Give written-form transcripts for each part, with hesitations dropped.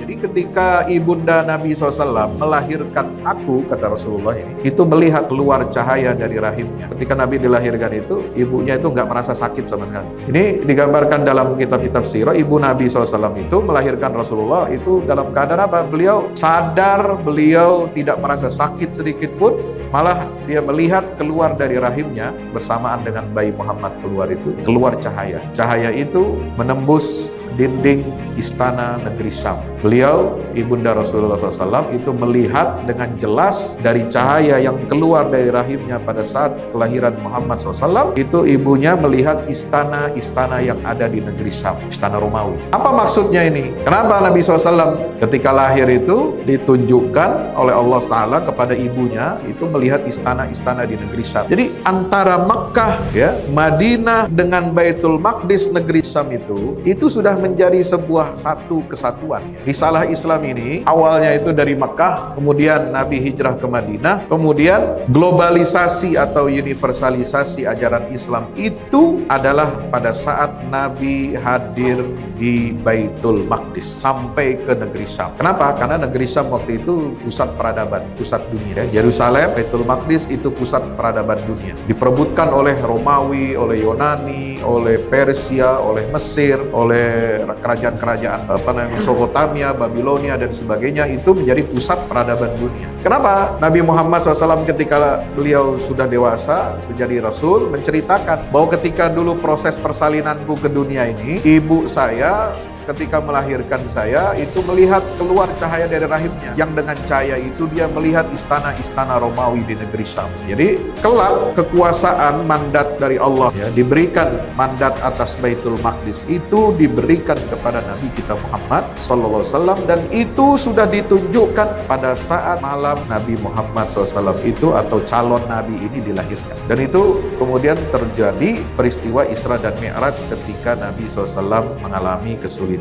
Jadi ketika ibunda Nabi SAW melahirkan aku, kata Rasulullah ini, itu melihat keluar cahaya dari rahimnya. Ketika Nabi dilahirkan itu, ibunya itu nggak merasa sakit sama sekali. Ini digambarkan dalam kitab-kitab sirah, ibu Nabi SAW itu melahirkan Rasulullah itu dalam keadaan apa? Beliau sadar, beliau tidak merasa sakit sedikit pun, malah dia melihat keluar dari rahimnya bersamaan dengan bayi Muhammad keluar itu, keluar cahaya. Cahaya itu menembus dinding istana negeri Syam. Beliau, ibunda Rasulullah SAW itu melihat dengan jelas dari cahaya yang keluar dari rahimnya pada saat kelahiran Muhammad SAW, itu ibunya melihat istana-istana yang ada di negeri Syam, istana Romawi. Apa maksudnya ini? Kenapa Nabi SAW ketika lahir itu ditunjukkan oleh Allah Ta'ala kepada ibunya itu melihat istana-istana di negeri Syam. Jadi antara Mekah, ya, Madinah dengan Baitul Maqdis negeri Syam itu sudah menjadi sebuah satu kesatuan. Risalah Islam ini awalnya itu dari Mekah, kemudian Nabi hijrah ke Madinah, kemudian globalisasi atau universalisasi ajaran Islam itu adalah pada saat Nabi hadir di Baitul Maqdis sampai ke negeri Syam. Kenapa? Karena negeri Syam waktu itu pusat peradaban, pusat dunia. Yerusalem, Baitul Maqdis itu pusat peradaban dunia. Diperebutkan oleh Romawi, oleh Yunani, oleh Persia, oleh Mesir, oleh kerajaan-kerajaan Mesopotamia, Babilonia dan sebagainya, itu menjadi pusat peradaban dunia. Kenapa? Nabi Muhammad SAW ketika beliau sudah dewasa menjadi Rasul menceritakan bahwa ketika dulu proses persalinanku ke dunia ini, ibu saya ketika melahirkan saya itu melihat keluar cahaya dari rahimnya, yang dengan cahaya itu dia melihat istana-istana Romawi di negeri Syam. Jadi kelak kekuasaan mandat dari Allah, ya, diberikan mandat atas Baitul Maqdis itu diberikan kepada Nabi kita Muhammad SAW, dan itu sudah ditunjukkan pada saat malam Nabi Muhammad SAW itu atau calon Nabi ini dilahirkan. Dan itu kemudian terjadi peristiwa Isra dan Mi'raj ketika Nabi SAW mengalami kesulitan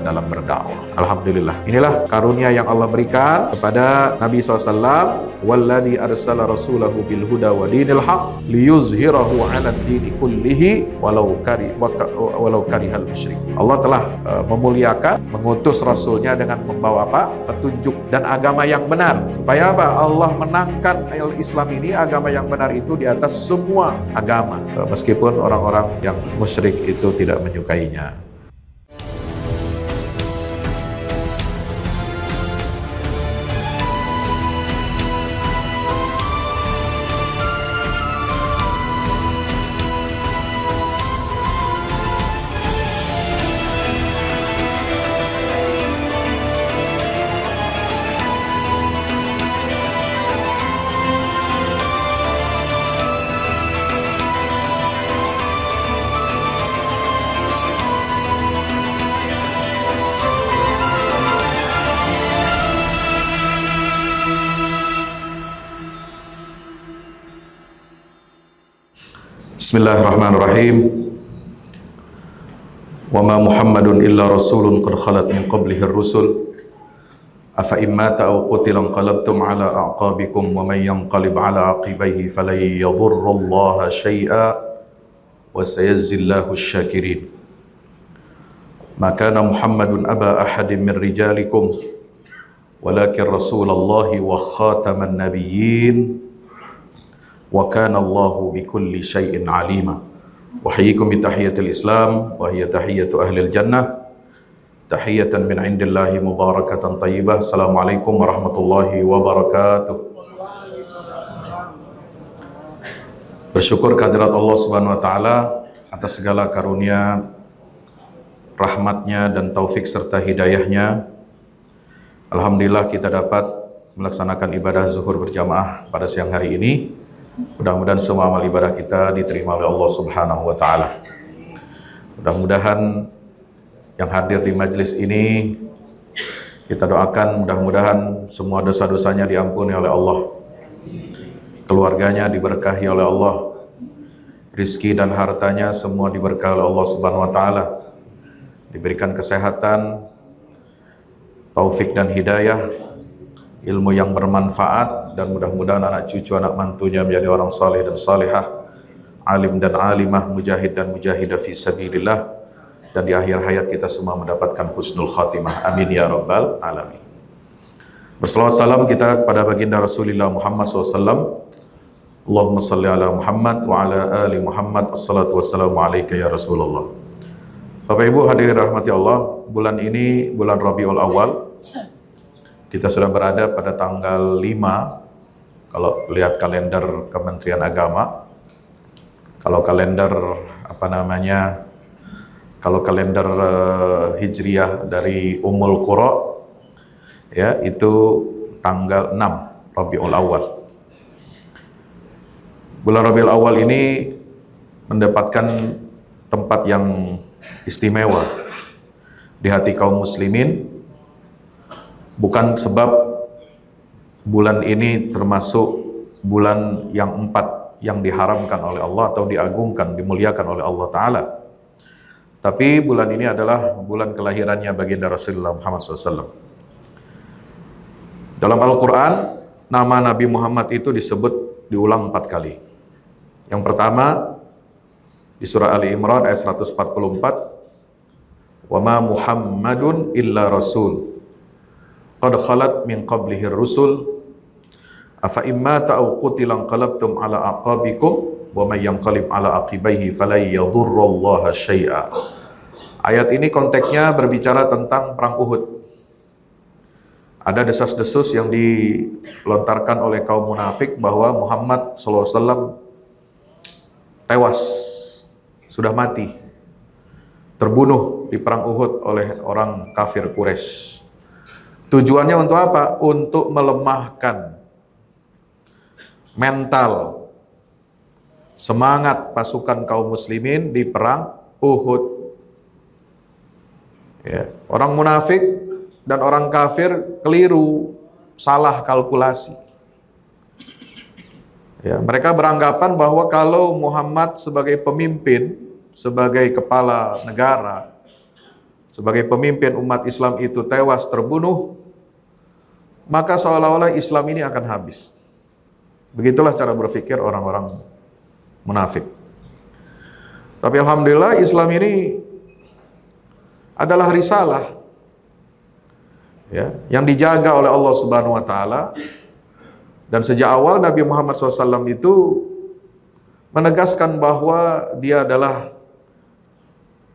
dalam berdakwah. Alhamdulillah. Inilah karunia yang Allah berikan kepada Nabi SAW. Walladzi arsala rasulahu bil huda wa dinil haq liyuzhirahu 'ala ad-dini kullihi walau karihal musyrikun. Allah telah memuliakan, mengutus rasulnya dengan membawa apa? Petunjuk dan agama yang benar. Supaya apa? Allah menangkan Islam ini, agama yang benar itu di atas semua agama. Meskipun orang-orang yang musyrik itu tidak menyukainya. Bismillahirrahmanirrahim. Wa ma Muhammadun illa rasulun qad khalat min qablihi ar-rusul. Afa immata aw qutila anqalabtum ala a'qabikum wa man yanqalib ala aqibaihi falan yadurrallaha syai'a wa sayajzillahu asy-syakirin. Ma kana Muhammadun aba ahadin min rijalikum walakin rasulallahi wa khataman nabiyyin wa kana Allahu bikulli syai'in alima. Uhayyikum bi tahiyatil Islam wa hiya tahiyatu ahlil jannah, tahiyatan min indillahi mubarakatan thayyibah. Assalamualaikum warahmatullahi wabarakatuh. Bersyukur kehadirat Allah Subhanahu wa taala atas segala karunia, rahmatnya dan taufik serta hidayahnya. Alhamdulillah kita dapat melaksanakan ibadah zuhur berjamaah pada siang hari ini. Mudah-mudahan semua amal ibadah kita diterima oleh Allah Subhanahu wa taala. Mudah-mudahan yang hadir di majelis ini kita doakan mudah-mudahan semua dosa-dosanya diampuni oleh Allah. Keluarganya diberkahi oleh Allah. Rizki dan hartanya semua diberkahi oleh Allah Subhanahu wa taala. Diberikan kesehatan, taufik dan hidayah, ilmu yang bermanfaat, dan mudah-mudahan anak cucu, anak mantunya menjadi orang saleh dan salihah, alim dan alimah, mujahid dan mujahidah fi sabilillah, dan di akhir hayat kita semua mendapatkan husnul khatimah. Amin ya rabbal alamin. Berselawat salam kita kepada baginda Rasulullah Muhammad SAW. Allahumma salli ala Muhammad wa ala ali Muhammad. Assalatu wassalamu alaika ya Rasulullah. Bapak Ibu hadirin rahmati Allah, bulan ini bulan Rabiul Awal. Kita sudah berada pada tanggal 5 kalau lihat kalender Kementerian Agama. Kalau kalender Hijriyah dari Ummul Qura, ya, itu tanggal 6 Rabiul Awal. Bulan Rabiul Awal ini mendapatkan tempat yang istimewa di hati kaum muslimin, bukan sebab bulan ini termasuk bulan yang 4 yang diharamkan oleh Allah atau diagungkan, dimuliakan oleh Allah Ta'ala. Tapi bulan ini adalah bulan kelahirannya baginda Rasulullah Muhammad SAW. Dalam Al-Quran, nama Nabi Muhammad itu disebut diulang 4 kali. Yang pertama, di surah Ali Imran ayat 144, "Wa ma Muhammadun illa rasul, qad khalat min qablihi rusul, afa imma ta'u qutilan qalabtum ala aqabikum, wa may yanqalib ala aqibaihi falan yadurrallaha syai'a." Ayat ini konteksnya berbicara tentang perang Uhud. Ada desas-desus yang dilontarkan oleh kaum munafik bahwa Muhammad SAW tewas, sudah mati, terbunuh di perang Uhud oleh orang kafir Quraisy. Tujuannya untuk apa? Untuk melemahkan mental, semangat pasukan kaum muslimin di perang Uhud. Ya, orang munafik dan orang kafir keliru, salah kalkulasi. Ya, mereka beranggapan bahwa kalau Muhammad sebagai pemimpin, sebagai kepala negara, sebagai pemimpin umat Islam itu tewas terbunuh, maka seolah-olah Islam ini akan habis. Begitulah cara berpikir orang-orang munafik. Tapi alhamdulillah Islam ini adalah risalah, ya, yang dijaga oleh Allah Subhanahu wa Ta'ala. Dan sejak awal Nabi Muhammad SAW itu menegaskan bahwa dia adalah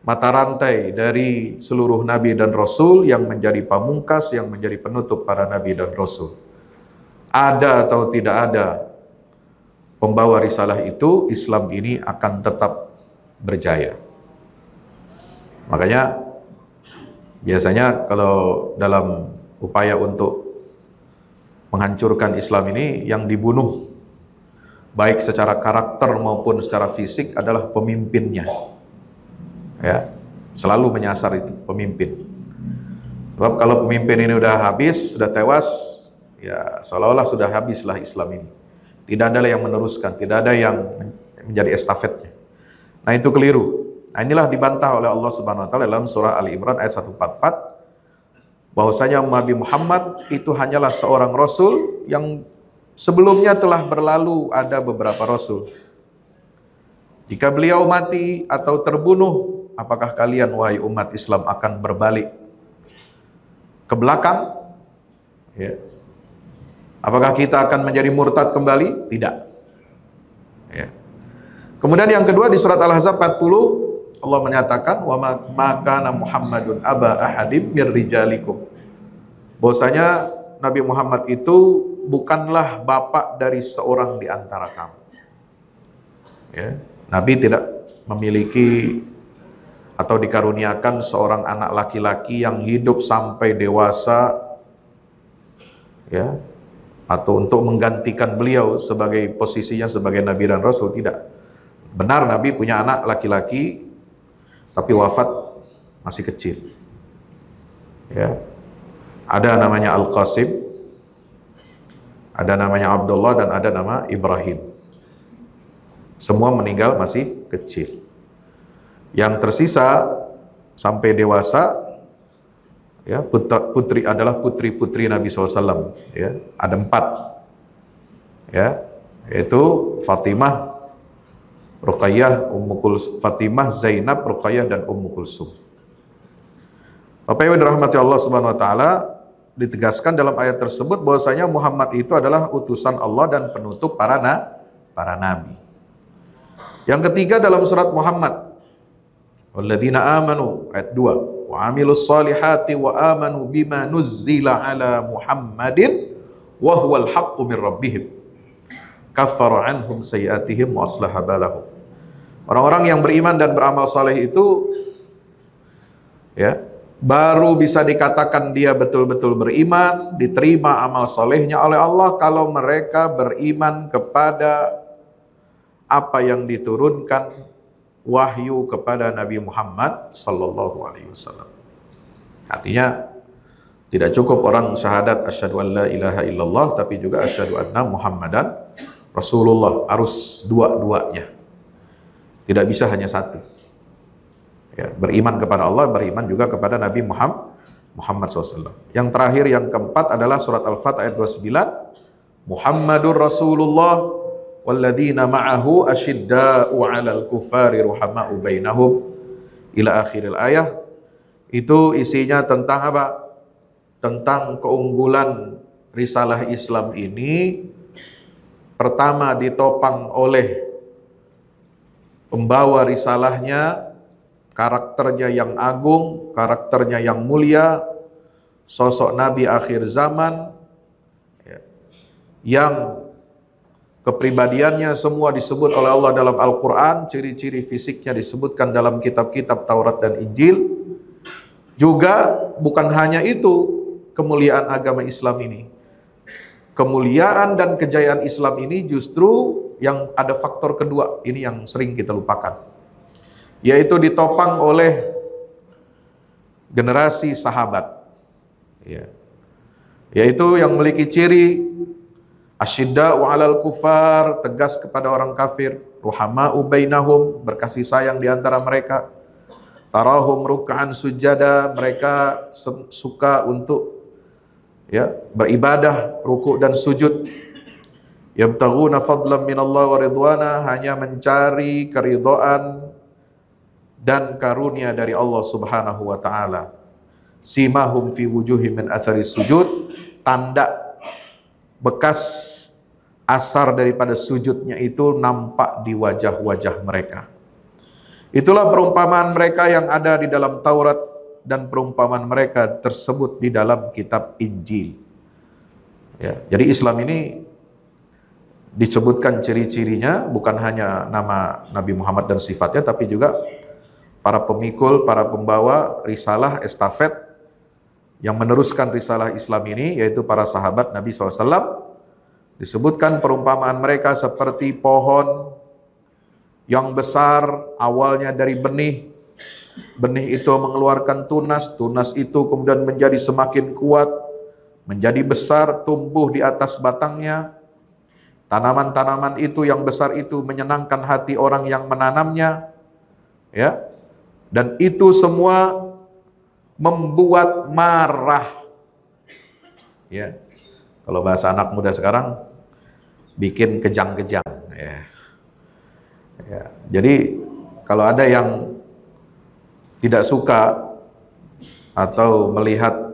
mata rantai dari seluruh Nabi dan Rasul, yang menjadi pamungkas, yang menjadi penutup para Nabi dan Rasul. Ada atau tidak ada pembawa risalah itu, Islam ini akan tetap berjaya. Makanya biasanya kalau dalam upaya untuk menghancurkan Islam ini, yang dibunuh baik secara karakter maupun secara fisik adalah pemimpinnya. Ya, selalu menyasar itu pemimpin. Sebab kalau pemimpin ini udah habis, sudah tewas, ya seolah-olah sudah habislah Islam ini. Tidak ada yang meneruskan, tidak ada yang menjadi estafetnya. Nah, itu keliru. Nah, inilah dibantah oleh Allah Subhanahu wa Ta'ala dalam surah Ali Imran ayat 144, bahwasanya Nabi Muhammad itu hanyalah seorang rasul yang sebelumnya telah berlalu ada beberapa rasul. Jika beliau mati atau terbunuh, apakah kalian wahai umat Islam akan berbalik ke belakang? Ya. Apakah kita akan menjadi murtad kembali? Tidak. Ya. Kemudian yang kedua di surat Al-Ahzab 40, Allah menyatakan, "Wa ma kana Muhammadun aba ahadim mir rijalikum." Bahwasanya Nabi Muhammad itu bukanlah bapak dari seorang di antara kamu. Ya. Nabi tidak memiliki atau dikaruniakan seorang anak laki-laki yang hidup sampai dewasa, ya, atau untuk menggantikan beliau sebagai posisinya sebagai Nabi dan Rasul. Tidak. Benar Nabi punya anak laki-laki, tapi wafat masih kecil. Ya. Ada namanya Al-Qasim, ada namanya Abdullah, dan ada nama Ibrahim. Semua meninggal masih kecil. Yang tersisa sampai dewasa, ya, putri adalah putri-putri Nabi SAW. Ya, ada 4, ya, yaitu Fatimah, Ruqayyah, Fatimah, Zainab, Ruqayyah, dan Ummu Kulsum. Bapak Ibu dirahmati Allah Subhanahu wa taala, ditegaskan dalam ayat tersebut bahwasanya Muhammad itu adalah utusan Allah dan penutup para nabi. Yang ketiga dalam surat Muhammad, walladzina amanu ayat 2, wa amilus solihati wa amanu bima nuzzila ala Muhammadin wa huwal haqqu min rabbihim kaffara anhum sayiatihim wa aslaha balahum. Orang-orang yang beriman dan beramal saleh itu ya baru bisa dikatakan dia betul-betul beriman, diterima amal solehnya oleh Allah kalau mereka beriman kepada apa yang diturunkan wahyu kepada Nabi Muhammad sallallahu alaihi wasallam. Artinya tidak cukup orang syahadat asyhadu an la ilaha illallah, tapi juga asyhadu anna Muhammadan Rasulullah, harus dua-duanya. Tidak bisa hanya satu. Ya, beriman kepada Allah, beriman juga kepada Nabi Muhammad SAW. Yang terakhir, yang keempat adalah surat Al-Fat ayat 29. Muhammadur Rasulullah walladzina ma'ahu asyidda'u 'alal kufari ruhama'u bainahum ila akhiril ayah. Itu isinya tentang apa? Tentang keunggulan risalah Islam ini. Pertama ditopang oleh pembawa risalahnya, karakternya yang agung, karakternya yang mulia, sosok Nabi akhir zaman, ya, yang kepribadiannya semua disebut oleh Allah dalam Al-Quran, ciri-ciri fisiknya disebutkan dalam kitab-kitab Taurat dan Injil. Juga bukan hanya itu kemuliaan agama Islam ini. Kemuliaan dan kejayaan Islam ini justru yang ada faktor kedua, ini yang sering kita lupakan, yaitu ditopang oleh generasi sahabat, ya, yaitu yang memiliki ciri asyidda'u 'alal kufar, tegas kepada orang kafir, ruhama'u bainahum, berkasih sayang di antara mereka, tarahum ruk'an sujada, mereka suka untuk ya beribadah ruku' dan sujud, yabtaghuna fadlan minallah wa ridwana, hanya mencari keridhaan dan karunia dari Allah Subhanahu wa taala. Simahum fi wujuhim min athari sujud, tanda bekas asar daripada sujudnya itu nampak di wajah-wajah mereka. Itulah perumpamaan mereka yang ada di dalam Taurat dan perumpamaan mereka tersebut di dalam kitab Injil. Ya, jadi Islam ini disebutkan ciri-cirinya, bukan hanya nama Nabi Muhammad dan sifatnya, tapi juga para pemikul, para pembawa risalah estafet yang meneruskan risalah Islam ini, yaitu para sahabat Nabi SAW. Disebutkan perumpamaan mereka seperti pohon yang besar, awalnya dari benih. Benih itu mengeluarkan tunas, tunas itu kemudian menjadi semakin kuat, menjadi besar, tumbuh di atas batangnya. Tanaman-tanaman itu yang besar itu menyenangkan hati orang yang menanamnya, ya. Dan itu semua membuat marah. Ya. Kalau bahasa anak muda sekarang, bikin kejang-kejang. Ya. Ya. Jadi kalau ada yang tidak suka atau melihat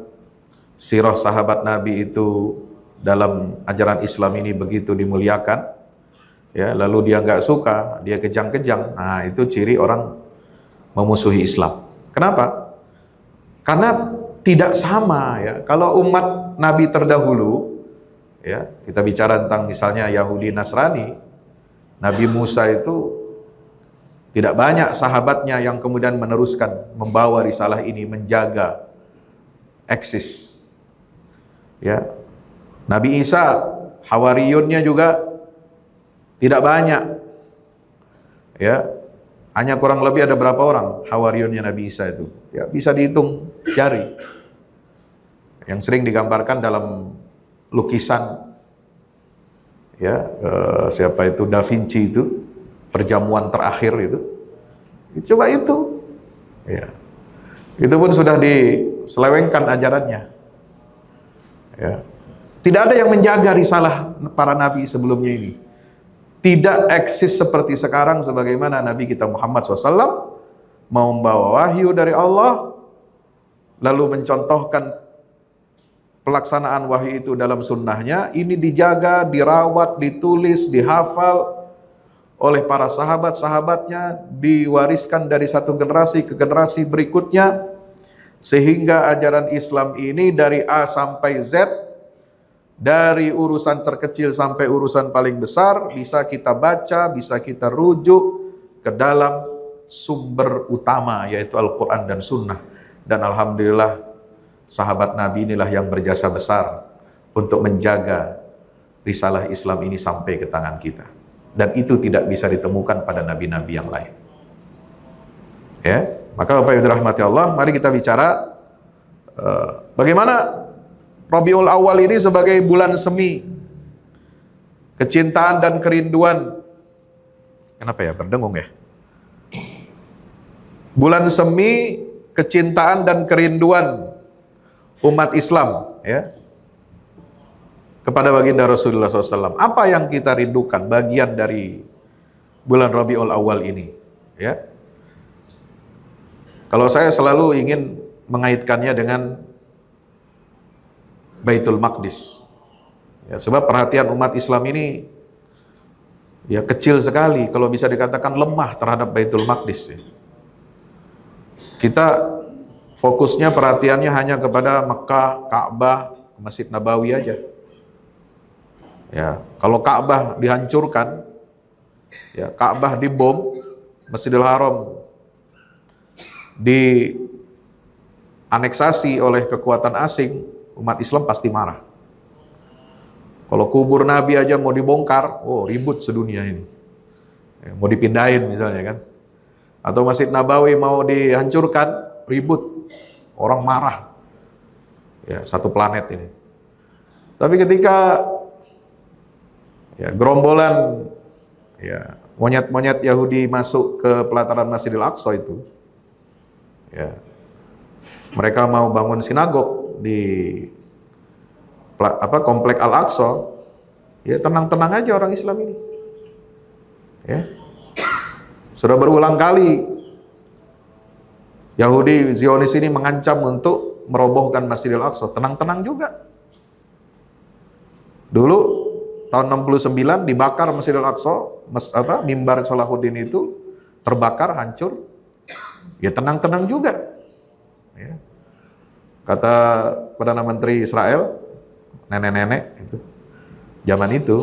sirah sahabat Nabi itu dalam ajaran Islam ini begitu dimuliakan, ya, lalu dia nggak suka, dia kejang-kejang, nah itu ciri orang memusuhi Islam. Kenapa? Karena tidak sama, ya. Kalau umat Nabi terdahulu, ya, kita bicara tentang misalnya Yahudi Nasrani, Nabi Musa itu tidak banyak sahabatnya yang kemudian meneruskan, membawa risalah ini, menjaga, eksis. Ya. Nabi Isa, Hawariyunnya juga tidak banyak. Ya. Hanya kurang lebih ada berapa orang Hawariyunnya Nabi Isa itu? Ya, bisa dihitung jari. Yang sering digambarkan dalam lukisan, ya, siapa itu, Da Vinci itu, perjamuan terakhir itu. Coba itu. Ya. Itu pun sudah diselewengkan ajarannya. Ya. Tidak ada yang menjaga risalah para nabi sebelumnya ini. Tidak eksis seperti sekarang, sebagaimana Nabi kita Muhammad SAW mau membawa wahyu dari Allah, lalu mencontohkan pelaksanaan wahyu itu dalam sunnahnya, ini dijaga, dirawat, ditulis, dihafal oleh para sahabat-sahabatnya, diwariskan dari satu generasi ke generasi berikutnya, sehingga ajaran Islam ini dari A sampai Z, dari urusan terkecil sampai urusan paling besar, bisa kita baca, bisa kita rujuk ke dalam sumber utama, yaitu Al-Quran dan Sunnah. Dan Alhamdulillah, sahabat Nabi inilah yang berjasa besar untuk menjaga risalah Islam ini sampai ke tangan kita. Dan itu tidak bisa ditemukan pada nabi-nabi yang lain. Ya, maka Bapak Ibu dirahmati Allah, mari kita bicara bagaimana Rabiul Awal ini sebagai bulan semi kecintaan dan kerinduan. Kenapa ya berdengung ya? Bulan semi kecintaan dan kerinduan umat Islam, ya, kepada baginda Rasulullah SAW. Apa yang kita rindukan bagian dari bulan Rabiul Awal ini? Ya, kalau saya selalu ingin mengaitkannya dengan Baitul Maqdis. Ya, sebab perhatian umat Islam ini ya kecil sekali, kalau bisa dikatakan lemah terhadap Baitul Maqdis. Ya. Kita fokusnya perhatiannya hanya kepada Mekah, Ka'bah, Masjid Nabawi aja. Ya, kalau Ka'bah dihancurkan, ya, Ka'bah dibom, Masjidil Haram dianeksasi oleh kekuatan asing, umat Islam pasti marah. Kalau kubur Nabi aja mau dibongkar, oh ribut sedunia ini. Ya, mau dipindahin misalnya kan. Atau Masjid Nabawi mau dihancurkan, ribut. Orang marah. Ya, satu planet ini. Tapi ketika ya, gerombolan ya, monyet-monyet Yahudi masuk ke pelataran Masjidil Aqsa itu, ya, mereka mau bangun sinagog di komplek Al-Aqsa, ya tenang-tenang aja orang Islam ini. Ya. Sudah berulang kali Yahudi Zionis ini mengancam untuk merobohkan Masjidil Aqsa, tenang-tenang juga. Dulu tahun 69 dibakar Masjidil Aqsa, mimbar Salahuddin itu terbakar, hancur. Ya tenang-tenang juga. Ya. Kata Perdana Menteri Israel, nenek-nenek itu, zaman itu,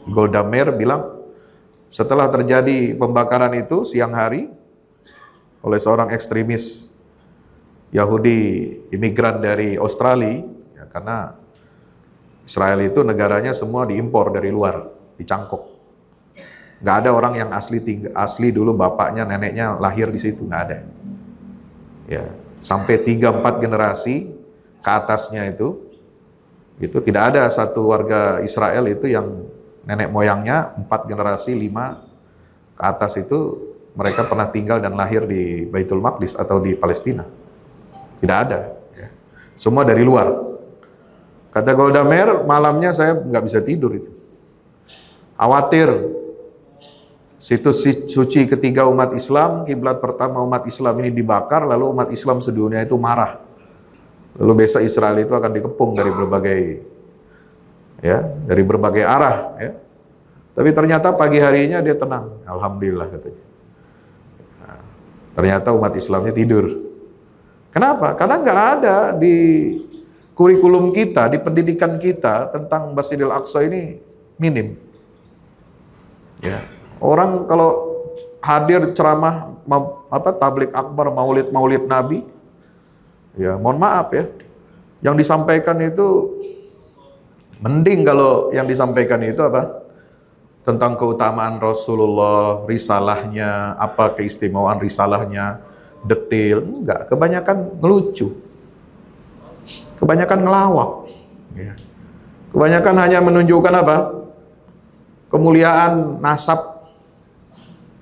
Golda Meir bilang, setelah terjadi pembakaran itu siang hari oleh seorang ekstremis Yahudi imigran dari Australia, ya, karena Israel itu negaranya semua diimpor dari luar, dicangkok. Nggak ada orang yang asli dulu bapaknya, neneknya lahir di situ, nggak ada. Ya, sampai 3-4 generasi ke atasnya itu tidak ada satu warga Israel itu yang nenek moyangnya 4 generasi, 5 ke atas itu mereka pernah tinggal dan lahir di Baitul Maqdis atau di Palestina. Tidak ada. Ya. Semua dari luar. Kata Golda Meir, malamnya saya nggak bisa tidur itu. Khawatir situs suci ketiga umat Islam, kiblat pertama umat Islam ini dibakar, lalu umat Islam sedunia itu marah. Lalu besok Israel itu akan dikepung dari berbagai arah. Ya. Tapi ternyata pagi harinya dia tenang, alhamdulillah katanya. Nah, ternyata umat Islamnya tidur. Kenapa? Karena nggak ada di kurikulum kita, di pendidikan kita tentang Masjidil Aqsa ini minim. Ya. Orang kalau hadir ceramah tablik akbar, maulid Nabi, ya mohon maaf ya, yang disampaikan itu mending kalau yang disampaikan itu tentang keutamaan Rasulullah, risalahnya, apa keistimewaan risalahnya, detail. Enggak, kebanyakan ngelucu, kebanyakan ngelawak, ya. Kebanyakan hanya menunjukkan kemuliaan nasab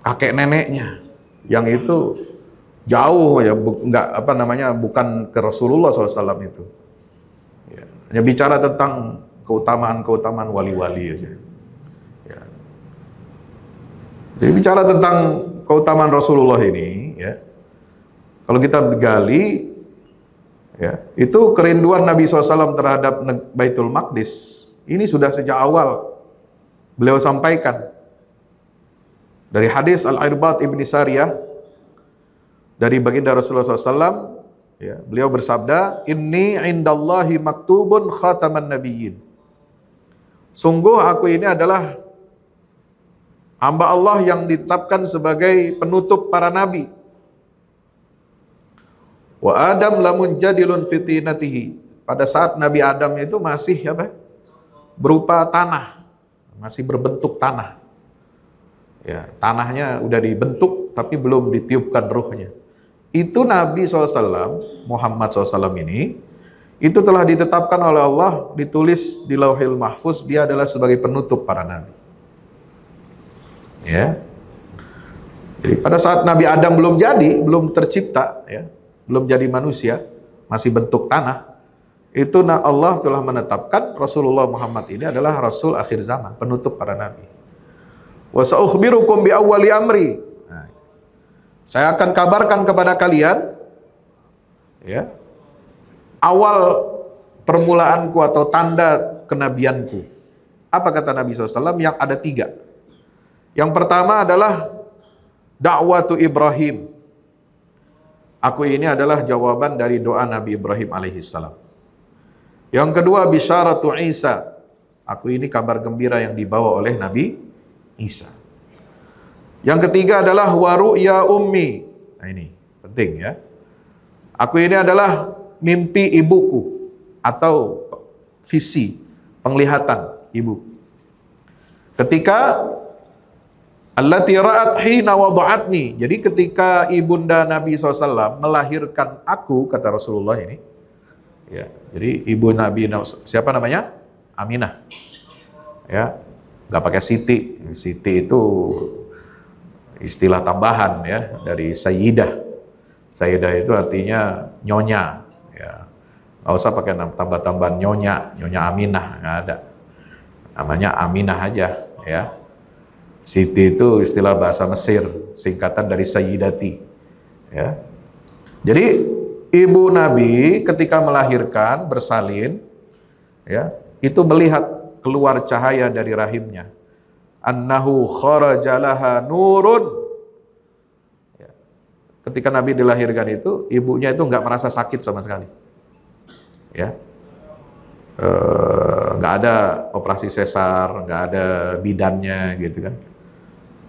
kakek neneknya, yang itu jauh ya, bukan ke Rasulullah SAW itu. Ya, hanya bicara tentang keutamaan wali-wali aja. Ya. Jadi bicara tentang keutamaan Rasulullah ini, ya, kalau kita gali, Ya, itu kerinduan Nabi SAW terhadap Baitul Maqdis. Ini sudah sejak awal beliau sampaikan. Dari hadis Al-Irbad Ibn Sariyah, dari baginda Rasulullah SAW, ya, beliau bersabda, Inni indallahi maktubun khataman nabiyyin. Sungguh aku ini adalah hamba Allah yang ditetapkan sebagai penutup para nabi. Wa Adam lamun jadilun fitinatihi. Pada saat Nabi Adam itu masih apa? Berupa tanah, masih berbentuk tanah. Ya, tanahnya udah dibentuk tapi belum ditiupkan ruhnya. Itu Nabi SAW, Muhammad SAW ini, itu telah ditetapkan oleh Allah, ditulis di Lauhil Mahfuz, dia adalah sebagai penutup para nabi. Ya. Jadi pada saat Nabi Adam belum jadi, belum tercipta, ya, belum jadi manusia, masih bentuk tanah, itu Allah telah menetapkan Rasulullah Muhammad ini adalah Rasul akhir zaman, penutup para nabi. Wa sa'ukhbirukum bi awwali amri. Nah, saya akan kabarkan kepada kalian, ya, awal permulaanku atau tanda kenabianku. Apa kata Nabi SAW? Yang ada 3. Yang pertama adalah dakwatu Ibrahim. Aku ini adalah jawaban dari doa Nabi Ibrahim alaihissalam. Yang kedua, bisyaratu Isa. Aku ini kabar gembira yang dibawa oleh Nabi Isa. Yang ketiga adalah waru'ya ummi. Nah ini penting ya. Aku ini adalah mimpi ibuku atau visi, penglihatan ibu. Ketika allati ra'at hina wada'atni. Jadi ketika ibunda Nabi SAW melahirkan aku, kata Rasulullah ini. Ya, jadi ibu Nabi, siapa namanya? Aminah. Ya, nggak pakai Siti. Siti itu istilah tambahan ya dari Sayyidah. Sayyidah itu artinya nyonya. Ya, nggak usah pakai tambah-tambahan nyonya Aminah, nggak ada. Namanya Aminah aja. Ya, Siti itu istilah bahasa Mesir, singkatan dari Sayyidati. Ya, jadi ibu Nabi ketika melahirkan bersalin, ya, itu melihat keluar cahaya dari rahimnya. Annahu kharajalaha nurun. Ya. Ketika Nabi dilahirkan itu, ibunya itu nggak merasa sakit sama sekali. Ya, nggak ada operasi sesar, nggak ada bidannya, gitu kan.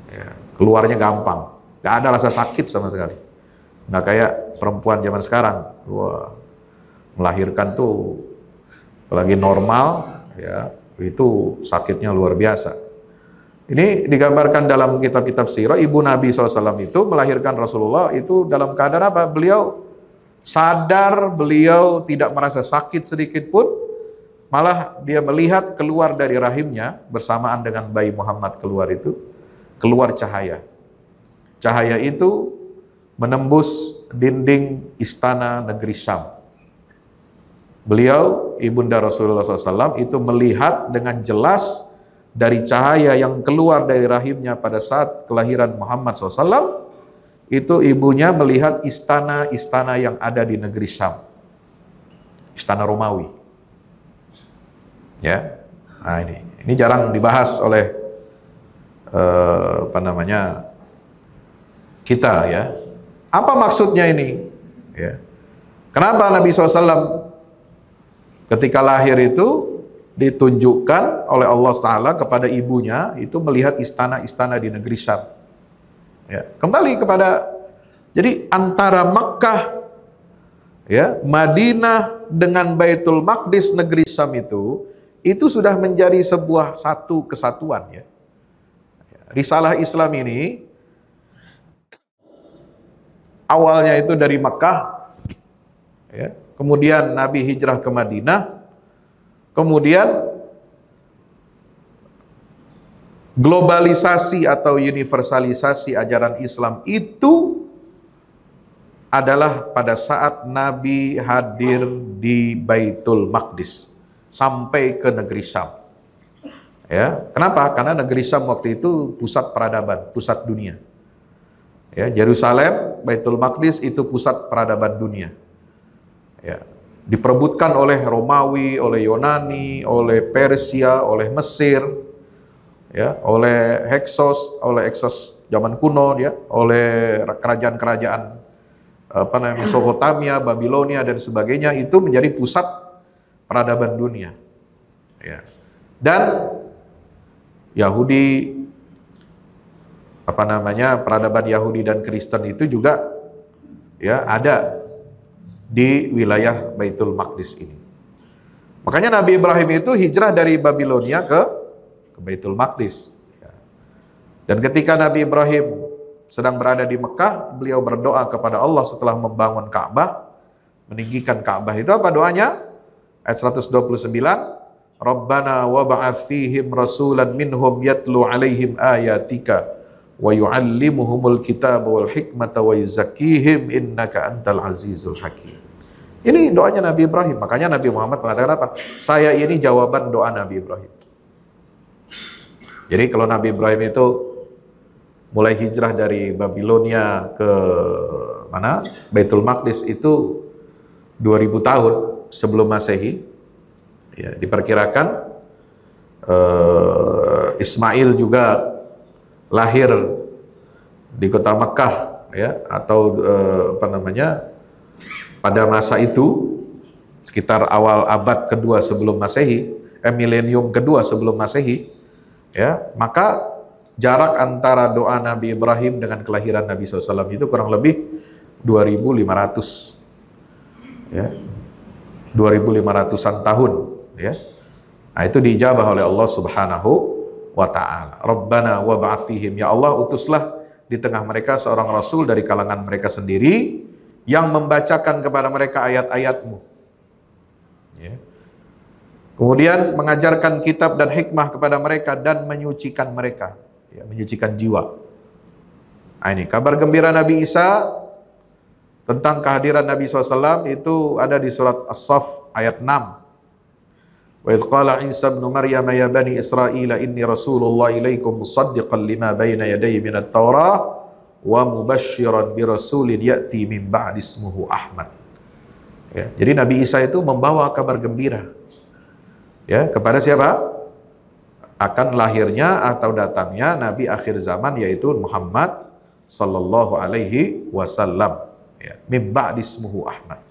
Ya. Keluarnya gampang, nggak ada rasa sakit sama sekali. Nggak kayak perempuan zaman sekarang. Wah, melahirkan tuh apalagi normal, ya, itu sakitnya luar biasa. Ini digambarkan dalam kitab-kitab sirah, ibu Nabi SAW itu melahirkan Rasulullah itu dalam keadaan apa? Beliau sadar, beliau tidak merasa sakit sedikit pun, malah dia melihat keluar dari rahimnya bersamaan dengan bayi Muhammad keluar itu, keluar cahaya. Cahaya itu menembus dinding istana negeri Syam. Beliau, ibunda Rasulullah SAW itu melihat dengan jelas dari cahaya yang keluar dari rahimnya pada saat kelahiran Muhammad SAW, itu ibunya melihat istana-istana yang ada di negeri Syam. Istana Romawi. Ya, nah ini jarang dibahas oleh kita ya. Apa maksudnya ini? Ya. Kenapa Nabi SAW ketika lahir itu ditunjukkan oleh Allah Ta'ala kepada ibunya itu melihat istana-istana di negeri Syam. Ya, kembali kepada, jadi antara Makkah, ya, Madinah dengan Baitul Maqdis negeri Syam itu sudah menjadi sebuah satu kesatuan. Ya. Risalah Islam ini awalnya itu dari Makkah, ya, kemudian Nabi hijrah ke Madinah. Kemudian globalisasi atau universalisasi ajaran Islam itu adalah pada saat Nabi hadir di Baitul Maqdis sampai ke negeri Syam. Ya, kenapa? Karena negeri Syam waktu itu pusat peradaban, pusat dunia. Ya, Yerusalem, Baitul Maqdis itu pusat peradaban dunia. Ya. diperebutkan oleh Romawi, oleh Yunani, oleh Persia, oleh Mesir, ya, oleh Heksos zaman kuno, ya, oleh kerajaan-kerajaan Mesopotamia, Babilonia dan sebagainya, itu menjadi pusat peradaban dunia. Ya. Dan Yahudi, peradaban Yahudi dan Kristen itu juga, ya, ada di wilayah Baitul Maqdis ini. Makanya Nabi Ibrahim itu hijrah dari Babilonia ke Baitul Maqdis. Ya. Dan ketika Nabi Ibrahim sedang berada di Mekah, beliau berdoa kepada Allah setelah membangun Ka'bah, meninggikan Ka'bah. Itu apa doanya? Ayat 129, Rabbana wab'ats fihim rasulan minhum yatlu alaihim ayatika wa yu'allimuhumul kitaba wal hikmata wa yuzakkihim innaka antal azizul hakim. Ini doanya Nabi Ibrahim. Makanya Nabi Muhammad mengatakan apa? Saya ini jawaban doa Nabi Ibrahim. Jadi kalau Nabi Ibrahim itu mulai hijrah dari Babilonia ke mana? Baitul Maqdis itu 2000 tahun sebelum Masehi. Ya, diperkirakan Ismail juga lahir di kota Mekah, ya, atau pada masa itu sekitar awal abad kedua sebelum Masehi, milenium kedua sebelum Masehi, ya, maka jarak antara doa Nabi Ibrahim dengan kelahiran Nabi SAW itu kurang lebih 2500, ya, 2500-an tahun, ya. Nah, itu dijabah oleh Allah Subhanahu wa ta'ala. Rabbana wab'ats fihim, ya Allah, utuslah di tengah mereka seorang rasul dari kalangan mereka sendiri yang membacakan kepada mereka ayat-ayat-Mu. Ya. Kemudian mengajarkan kitab dan hikmah kepada mereka dan menyucikan mereka, ya, menyucikan jiwa. Nah, ini kabar gembira Nabi Isa tentang kehadiran Nabi SAW itu ada di surat As-Saff ayat 6. Wa idh qala Isa ibn Maryam ya bani Israil inni rasulullah ilaikum musaddiqan lima baina yadayya minat Taurah wa mubasysyiran bi rasulin ya'ti min ba'di ismuhu Ahmad. Ya, jadi Nabi Isa itu membawa kabar gembira, ya, kepada siapa? Akan lahirnya atau datangnya Nabi akhir zaman, yaitu Muhammad sallallahu alaihi wasallam, ya, min ba'di ismuhu Ahmad.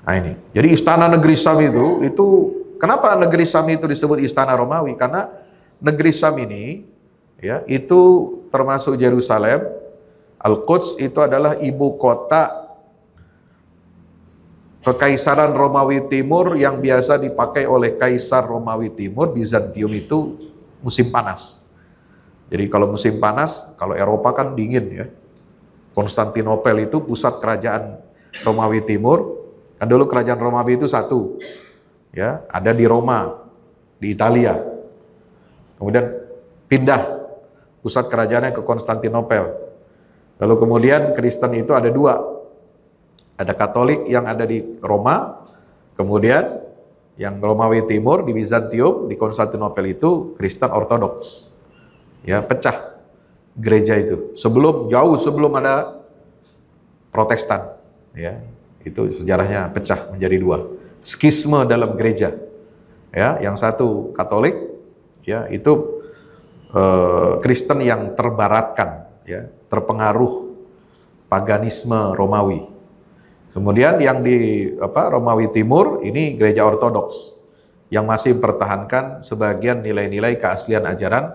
Nah, ini. Jadi istana negeri Syam itu kenapa negeri Syam itu disebut istana Romawi? Karena negeri Syam ini, ya, itu termasuk Yerusalem, Al-Quds itu adalah ibu kota Kekaisaran Romawi Timur yang biasa dipakai oleh Kaisar Romawi Timur, Bizantium, itu musim panas. Jadi kalau musim panas, kalau Eropa kan dingin, ya. Konstantinopel itu pusat kerajaan Romawi Timur. Kan dulu kerajaan Romawi itu satu, ya, ada di Roma, di Italia. Kemudian pindah pusat kerajaannya ke Konstantinopel. Lalu kemudian Kristen itu ada dua, ada Katolik yang ada di Roma, kemudian yang Romawi Timur di Bizantium, di Konstantinopel itu Kristen Ortodoks. Ya, pecah gereja itu. Jauh sebelum ada Protestan, ya. Itu sejarahnya pecah menjadi dua. Skisme dalam gereja. Ya, yang satu Katolik, ya, itu Kristen yang terbaratkan, ya, terpengaruh paganisme Romawi. Kemudian yang di Romawi Timur ini gereja Ortodoks yang masih mempertahankan sebagian nilai-nilai keaslian ajaran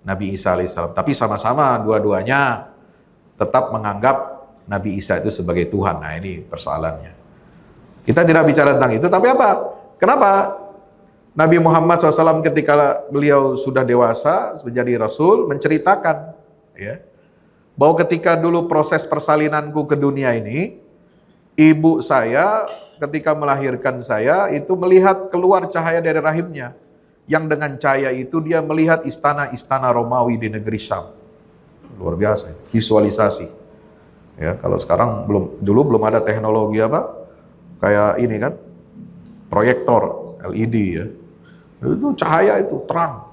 Nabi Isa alaihissalam. Tapi sama-sama dua-duanya tetap menganggap Nabi Isa itu sebagai Tuhan. Nah, ini persoalannya. Kita tidak bicara tentang itu, tapi apa? Kenapa Nabi Muhammad SAW ketika beliau sudah dewasa, menjadi Rasul, menceritakan, ya, bahwa ketika dulu proses persalinanku ke dunia ini, ibu saya ketika melahirkan saya itu melihat keluar cahaya dari rahimnya. Yang dengan cahaya itu dia melihat istana-istana Romawi di negeri Syam. Luar biasa, visualisasi. Ya, kalau sekarang dulu belum ada teknologi kayak ini kan, proyektor LED, ya. Itu cahaya itu terang,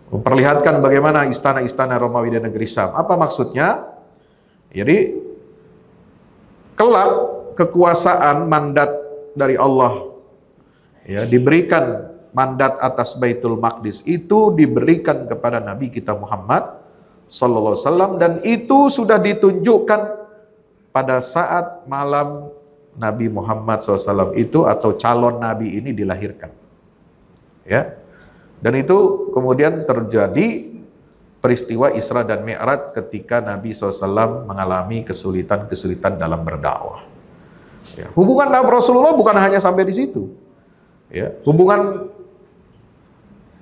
memperlihatkan bagaimana istana-istana Romawi di negeri Syam. Apa maksudnya? Jadi kelak kekuasaan, mandat dari Allah, ya, diberikan mandat atas Baitul Maqdis itu diberikan kepada Nabi kita Muhammad sallallahu alaihi wasallam, dan itu sudah ditunjukkan pada saat malam Nabi Muhammad SAW itu atau calon Nabi ini dilahirkan, ya. Dan itu kemudian terjadi peristiwa Isra dan Mi'raj ketika Nabi SAW mengalami kesulitan-kesulitan dalam berdakwah. Ya. Hubungan Rasulullah bukan hanya sampai di situ. Ya. Hubungan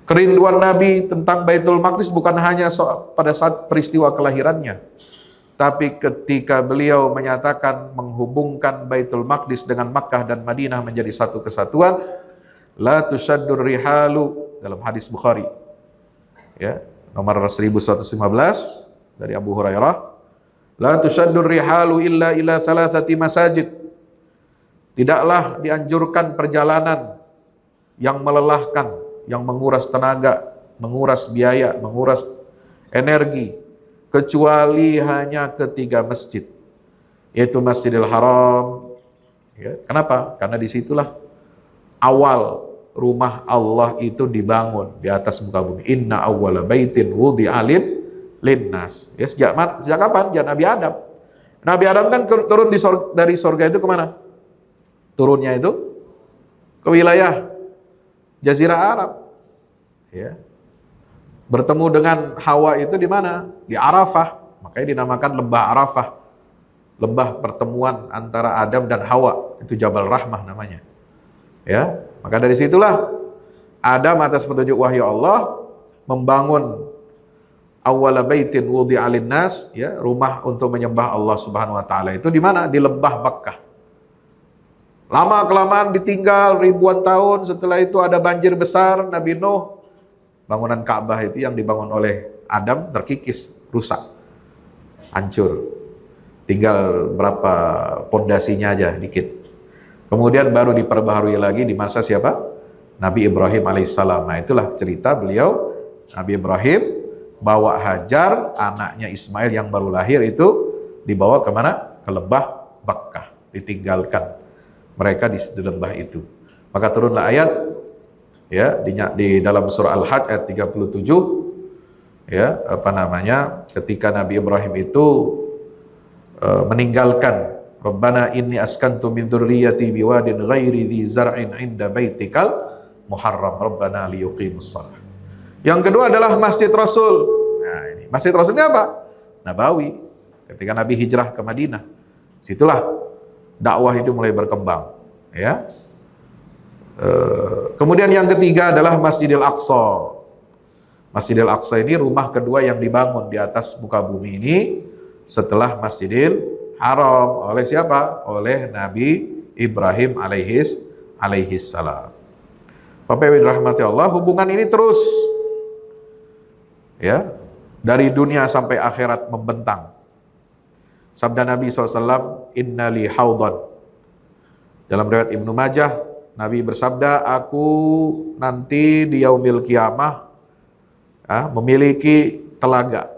kerinduan Nabi tentang Baitul Maqdis bukan hanya pada saat peristiwa kelahirannya, tapi ketika beliau menyatakan menghubungkan Baitul Maqdis dengan Makkah dan Madinah menjadi satu kesatuan, la tushaddur rihalu, dalam hadis Bukhari, ya, nomor 1115 dari Abu Hurairah, la tushaddur rihalu illa ila thalathati masajid, tidaklah dianjurkan perjalanan yang melelahkan, yang menguras tenaga, menguras biaya, menguras energi, kecuali hanya ke 3 masjid, yaitu Masjidil Haram. Ya, kenapa? Karena disitulah awal rumah Allah itu dibangun di atas muka bumi. Inna awwala baitin wudi'a linnas. Ya, sejak kapan? Sejak Nabi Adam. Nabi Adam kan turun dari sorga itu kemana? Turunnya itu ke wilayah Jazirah Arab. Ya. Bertemu dengan Hawa itu di mana? Di Arafah. Makanya dinamakan lembah Arafah. Lembah pertemuan antara Adam dan Hawa. Itu Jabal Rahmah namanya. Ya, maka dari situlah Adam atas petunjuk wahyu Allah membangun awwala baitin wudi'a linnas, ya, rumah untuk menyembah Allah Subhanahu wa taala itu di mana? Di lembah Bakkah. Lama kelamaan ditinggal ribuan tahun, setelah itu ada banjir besar, Nabi Nuh, bangunan Ka'bah itu yang dibangun oleh Adam terkikis, rusak, hancur. Tinggal berapa pondasinya aja dikit. Kemudian baru diperbaharui lagi di masa siapa? Nabi Ibrahim alaihissalam. Nah, itulah cerita beliau, Nabi Ibrahim bawa Hajar, anaknya Ismail yang baru lahir itu dibawa kemana? Ke lembah Bakkah, ditinggalkan mereka di lembah itu. Maka turunlah ayat, ya, di dalam surah Al-Hajj ayat 37, ya, ketika Nabi Ibrahim itu meninggalkan, Rabbana inni askantu min dzurriyyati biwadin ghairi dzi zar'in 'inda baitikal muharram rabbana liyuqimus shalah. Yang kedua adalah Masjid Rasul. Nah, ini Masjid Rasulnya apa? Nabawi. Ketika Nabi hijrah ke Madinah, situlah dakwah itu mulai berkembang, ya. Kemudian yang ketiga adalah Masjidil Aqsa. Masjidil Aqsa ini rumah kedua yang dibangun di atas muka bumi ini setelah Masjidil Haram oleh siapa? Oleh Nabi Ibrahim alaihis salam. Bapak Ibu rahmati Allah, hubungan ini terus, ya, dari dunia sampai akhirat membentang. Sabda Nabi SAW, Inna li haudan. Dalam riwayat Ibnu Majah, Nabi bersabda, aku nanti di yaumil kiamah memiliki telaga.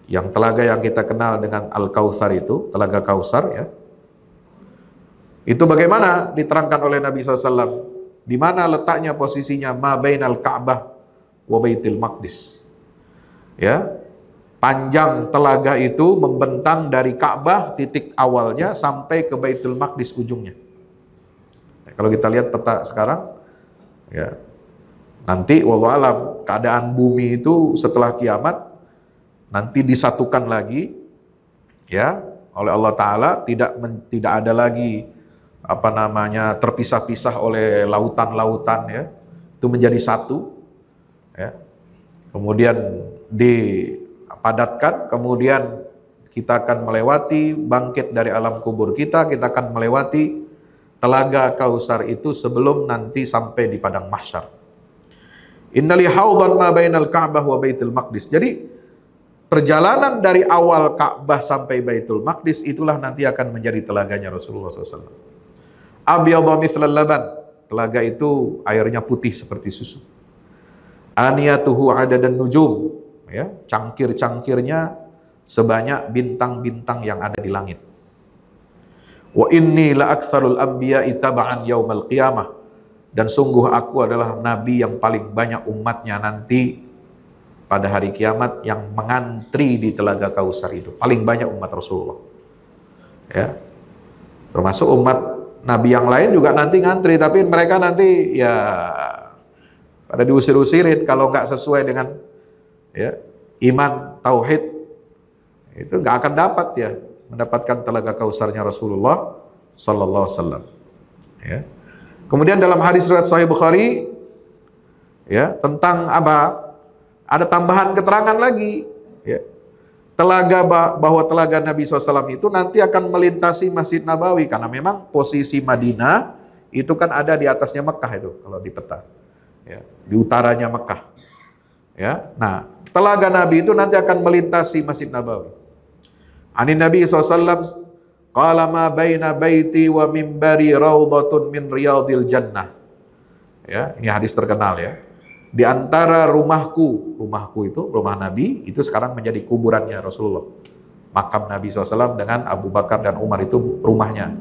Yang telaga yang kita kenal dengan Al-Kautsar itu, telaga Kautsar, ya. Itu bagaimana diterangkan oleh Nabi SAW. Di mana letaknya posisinya? Ma bainal Ka'bah wa Baitul Maqdis. Ya. Panjang telaga itu membentang dari Ka'bah titik awalnya sampai ke Baitul Maqdis ujungnya. Kalau kita lihat peta sekarang, ya, nanti wallahu alam keadaan bumi itu setelah kiamat nanti disatukan lagi, ya, oleh Allah Ta'ala, tidak ada lagi terpisah-pisah oleh lautan-lautan, ya, itu menjadi satu, ya. Kemudian dipadatkan, kemudian kita akan melewati bangkit dari alam kubur kita akan melewati telaga Kautsar itu sebelum nanti sampai di padang mahsyar. Innali haudhan ma bainal Ka'bah wa Baitul Maqdis. Jadi perjalanan dari awal Ka'bah sampai Baitul Maqdis itulah nanti akan menjadi telaganya Rasulullah SAW. Abyadha mithlal laban. Telaga itu airnya putih seperti susu. Aniyatuhu adadan nujum. Ya, cangkir-cangkirnya sebanyak bintang-bintang yang ada di langit. Wa inni la aktsarul anbiya'i taba'an yaumal qiyamah. Dan sungguh aku adalah nabi yang paling banyak umatnya nanti pada hari kiamat yang mengantri di Telaga Kausar itu. Paling banyak umat Rasulullah. Ya. Termasuk umat nabi yang lain juga nanti ngantri, tapi mereka nanti ya pada diusir-usirin kalau nggak sesuai dengan ya iman tauhid, itu nggak akan dapat ya mendapatkan Telaga Kausarnya Rasulullah sallallahu alaihi wasallam. Ya. Kemudian dalam hadis riwayat Sahih Bukhari ya tentang apa? Ada tambahan keterangan lagi ya. Bahwa telaga Nabi SAW itu nanti akan melintasi Masjid Nabawi, karena memang posisi Madinah itu kan ada di atasnya Mekah itu kalau di peta. Ya, di utaranya Mekah. Ya. Nah, telaga Nabi itu nanti akan melintasi Masjid Nabawi. Ani Nabi SAW qala ma baina baiti wa mimbari raudhatun min riyadil jannah. Ya, ini hadis terkenal ya. Di antara rumahku itu rumah Nabi itu sekarang menjadi kuburannya Rasulullah. Makam Nabi SAW dengan Abu Bakar dan Umar itu rumahnya.